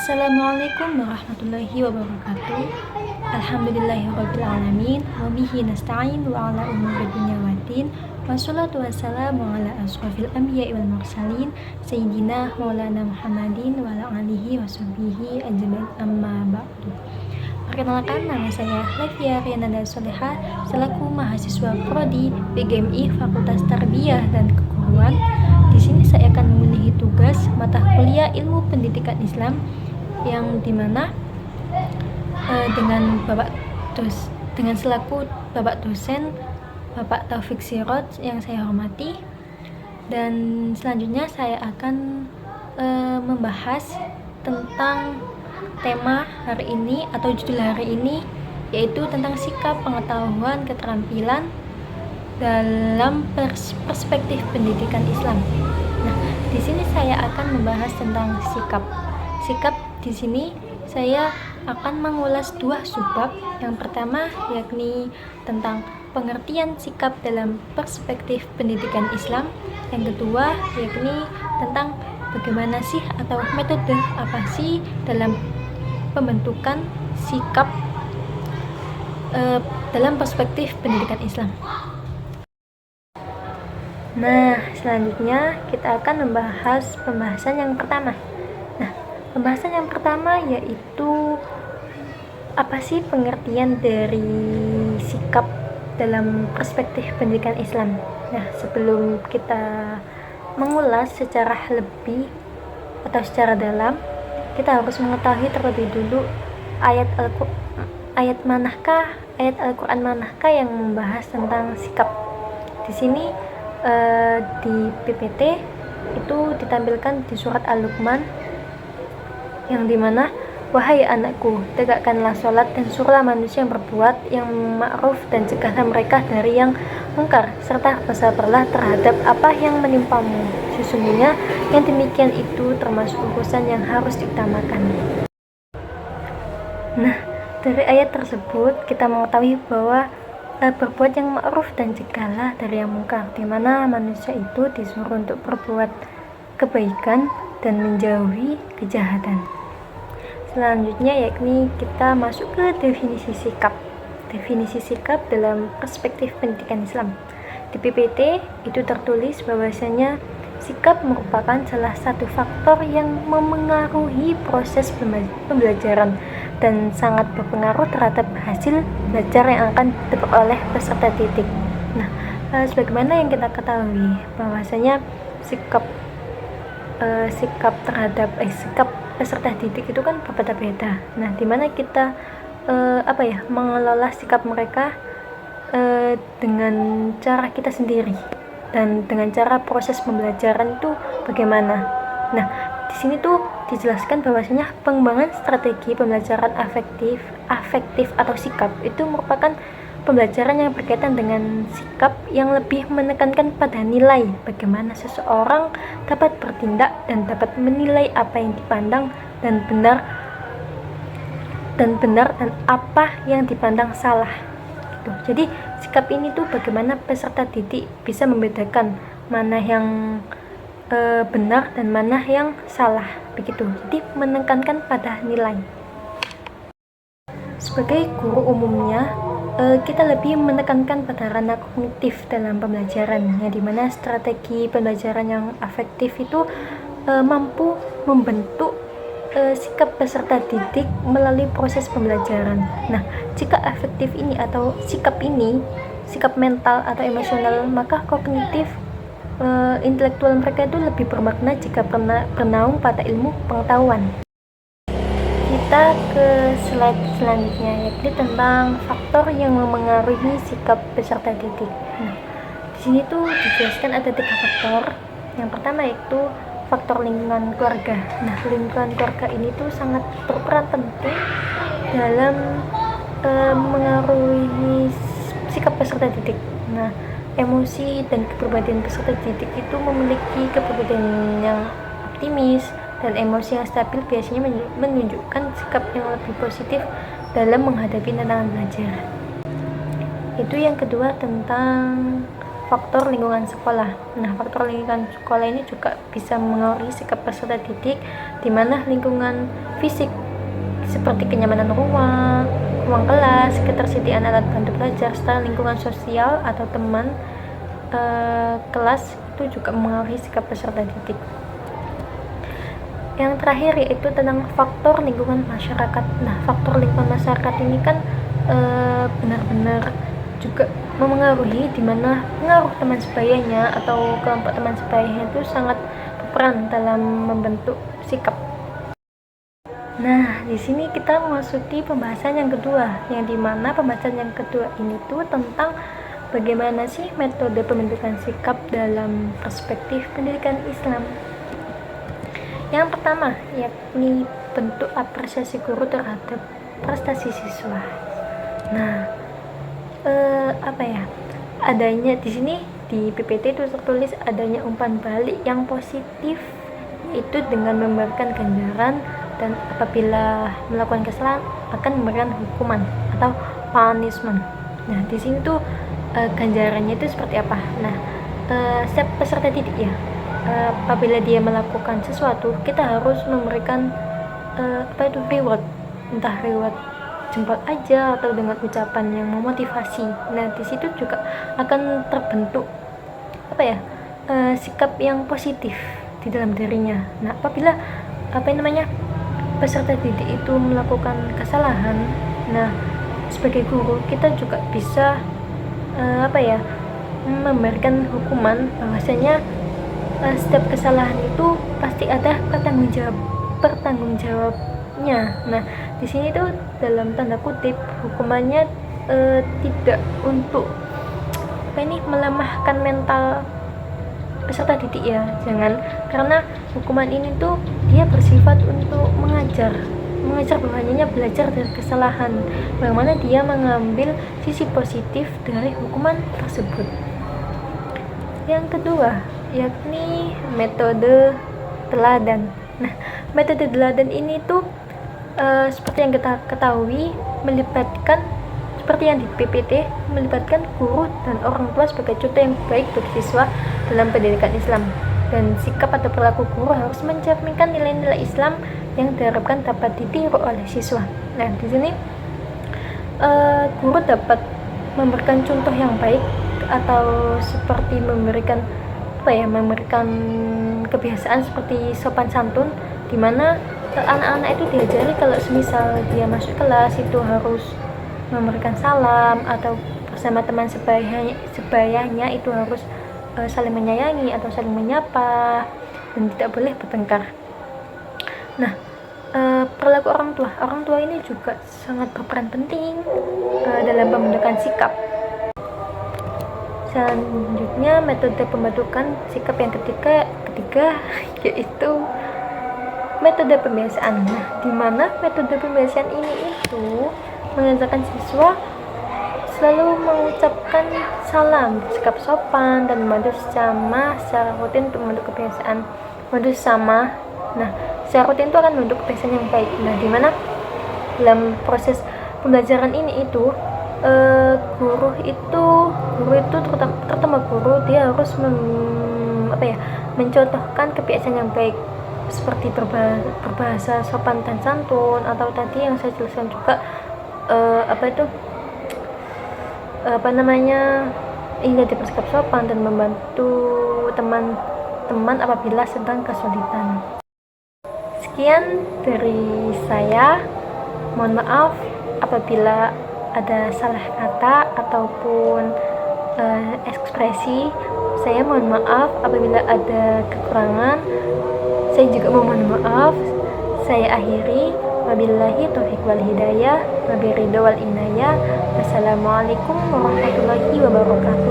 Assalamualaikum warahmatullahi wabarakatuh. Alhamdulillahirrabbilalamin. Wabihi nasta'in wa ala umuri dunya waddin. Wassalatu wassalamu ala asrafil anbiya'i wal mursalin Sayyidina maulana Muhammadin wa ala alihi wa sahbihi ajma'in, amma ba'du. Perkenalkan, nama saya Levia Riananda Soleha selaku mahasiswa Prodi PGMI Fakultas Tarbiyah dan Keguruan. Di sini saya akan memenuhi tugas mata kuliah Ilmu Pendidikan Islam yang dimana dengan selaku Bapak dosen Bapak Taufik Sirot yang saya hormati, dan selanjutnya saya akan membahas tentang tema hari ini atau judul hari ini, yaitu tentang sikap, pengetahuan, keterampilan dalam perspektif pendidikan Islam. Nah, di sini saya akan membahas tentang sikap. Sikap di sini saya akan mengulas dua subbab. Yang pertama yakni tentang pengertian sikap dalam perspektif pendidikan Islam. Yang kedua yakni tentang bagaimana sih atau metode apa sih dalam pembentukan sikap dalam perspektif pendidikan Islam. Nah, selanjutnya kita akan membahas pembahasan yang pertama. Nah, pembahasan yang pertama yaitu apa sih pengertian dari sikap dalam perspektif pendidikan Islam. Nah, sebelum kita mengulas secara lebih atau secara dalam, kita harus mengetahui terlebih dulu ayat Al-Quran manahkah yang membahas tentang sikap. Di sini di PPT itu ditampilkan di surat Al-Luqman yang dimana, wahai anakku, tegakkanlah sholat dan suruhlah manusia yang berbuat yang ma'ruf dan cegahlah mereka dari yang mungkar, serta bersabarlah terhadap apa yang menimpamu. Sesungguhnya yang demikian itu termasuk urusan yang harus diutamakan. Nah, dari ayat tersebut kita mengetahui bahwa berbuat yang ma'ruf dan cegahlah dari yang mungkar, di mana manusia itu disuruh untuk berbuat kebaikan dan menjauhi kejahatan. Selanjutnya yakni kita masuk ke definisi sikap. Definisi sikap dalam perspektif pendidikan Islam. Di PPT itu tertulis bahwasanya sikap merupakan salah satu faktor yang memengaruhi proses pembelajaran dan sangat berpengaruh terhadap hasil belajar yang akan diperoleh peserta didik. Nah, sebagaimana yang kita ketahui bahwasanya sikap peserta didik itu kan berbeda-beda. Nah, dimana kita mengelola sikap mereka dengan cara kita sendiri dan dengan cara proses pembelajaran itu bagaimana. Nah, di sini tuh dijelaskan bahwasanya pengembangan strategi pembelajaran afektif atau sikap itu merupakan pembelajaran yang berkaitan dengan sikap yang lebih menekankan pada nilai, bagaimana seseorang dapat bertindak dan dapat menilai apa yang dipandang dan benar dan apa yang dipandang salah. Gitu. Jadi sikap ini tuh bagaimana peserta didik bisa membedakan mana yang benar dan mana yang salah, begitu. Jadi menekankan pada nilai. Sebagai guru umumnya, kita lebih menekankan pada ranah kognitif dalam pembelajaran, yang dimana strategi pembelajaran yang afektif itu mampu membentuk sikap peserta didik melalui proses pembelajaran. Nah, jika afektif ini atau sikap mental atau emosional, maka kognitif intelektual mereka itu lebih bermakna jika bernaung pada ilmu pengetahuan. Kita ke slide selanjutnya, yaitu tentang faktor yang memengaruhi sikap peserta didik. Nah, di sini tuh dijelaskan ada 3 faktor. Yang pertama yaitu faktor lingkungan keluarga. Nah, lingkungan keluarga ini tuh sangat berperan penting dalam mengaruhi sikap peserta didik. Nah, emosi dan kepribadian peserta didik itu memiliki kepribadian yang optimis dan emosi yang stabil biasanya menunjukkan sikap yang lebih positif dalam menghadapi tantangan belajar. Itu yang kedua tentang faktor lingkungan sekolah. Nah, faktor lingkungan sekolah ini juga bisa mengaruhi sikap peserta didik, di mana lingkungan fisik seperti kenyamanan ruang kelas, ketersediaan alat bantu belajar, serta lingkungan sosial atau teman kelas itu juga mengaruhi sikap peserta didik. Yang terakhir yaitu tentang faktor lingkungan masyarakat. Nah, faktor lingkungan masyarakat ini kan benar-benar juga memengaruhi, di mana pengaruh teman sebayanya atau kelompok teman sebayanya itu sangat berperan dalam membentuk sikap. Nah, di sini kita memasuki pembahasan yang kedua, yang dimana pembahasan yang kedua ini tuh tentang bagaimana sih metode pembentukan sikap dalam perspektif pendidikan Islam. Yang pertama, yakni bentuk apresiasi guru terhadap prestasi siswa. Nah, adanya di sini di PPT itu tertulis adanya umpan balik yang positif, yaitu dengan memberikan ganjaran, dan apabila melakukan kesalahan akan memberikan hukuman atau punishment. Nah, di sini tuh ganjarannya itu seperti apa? Nah, setiap peserta didik ya, apabila dia melakukan sesuatu, kita harus memberikan reward, entah reward jempol aja atau dengan ucapan yang memotivasi. Nah, di situ juga akan terbentuk sikap yang positif di dalam dirinya. Nah, apabila peserta didik itu melakukan kesalahan, nah sebagai guru kita juga bisa memberikan hukuman, bahwasanya setiap kesalahan itu pasti ada pertanggungjawabnya. Nah, di sini tuh dalam tanda kutip hukumannya tidak untuk melemahkan mental peserta didik ya, jangan, karena hukuman ini tuh dia bersifat untuk mengajar bahwanya belajar dari kesalahan, bagaimana dia mengambil sisi positif dari hukuman tersebut. Yang kedua, yakni metode teladan. Nah, metode teladan ini tuh seperti yang kita ketahui melibatkan, seperti yang di PPT, melibatkan guru dan orang tua sebagai contoh yang baik bagi siswa dalam pendidikan Islam, dan sikap atau perilaku guru harus mencerminkan nilai-nilai Islam yang diharapkan dapat ditiru oleh siswa. Nah, di sini guru dapat memberikan contoh yang baik, atau seperti memberikan kebiasaan seperti sopan santun, di mana anak-anak itu diajari kalau semisal dia masuk kelas itu harus memberikan salam, atau bersama teman sebayanya itu harus saling menyayangi atau saling menyapa, dan tidak boleh bertengkar. Nah, perilaku orang tua ini juga sangat berperan penting dalam pembentukan sikap. Selanjutnya, metode pembentukan sikap yang ketiga yaitu metode pembiasaan. Nah, di mana metode pembiasaan ini itu mengajarkan siswa selalu mengucapkan salam, sikap sopan, dan membantu sesama secara rutin untuk membentuk kebiasaan membantu sesama. Nah, secara rutin itu akan membentuk kebiasaan yang baik. Nah, di mana dalam proses pembelajaran ini itu guru itu terutama guru, dia harus mencontohkan kebiasaan yang baik, seperti berbahasa sopan dan santun, atau tadi yang saya jelaskan juga hingga bersikap sopan dan membantu teman-teman apabila sedang kesulitan. Sekian dari saya, mohon maaf apabila ada salah kata ataupun ekspresi. Saya mohon maaf apabila ada kekurangan. Saya juga mohon maaf. Saya akhiri, wabillahi taufiq wal hidayah, wabiridho wal inayah. Wassalamualaikum warahmatullahi wabarakatuh.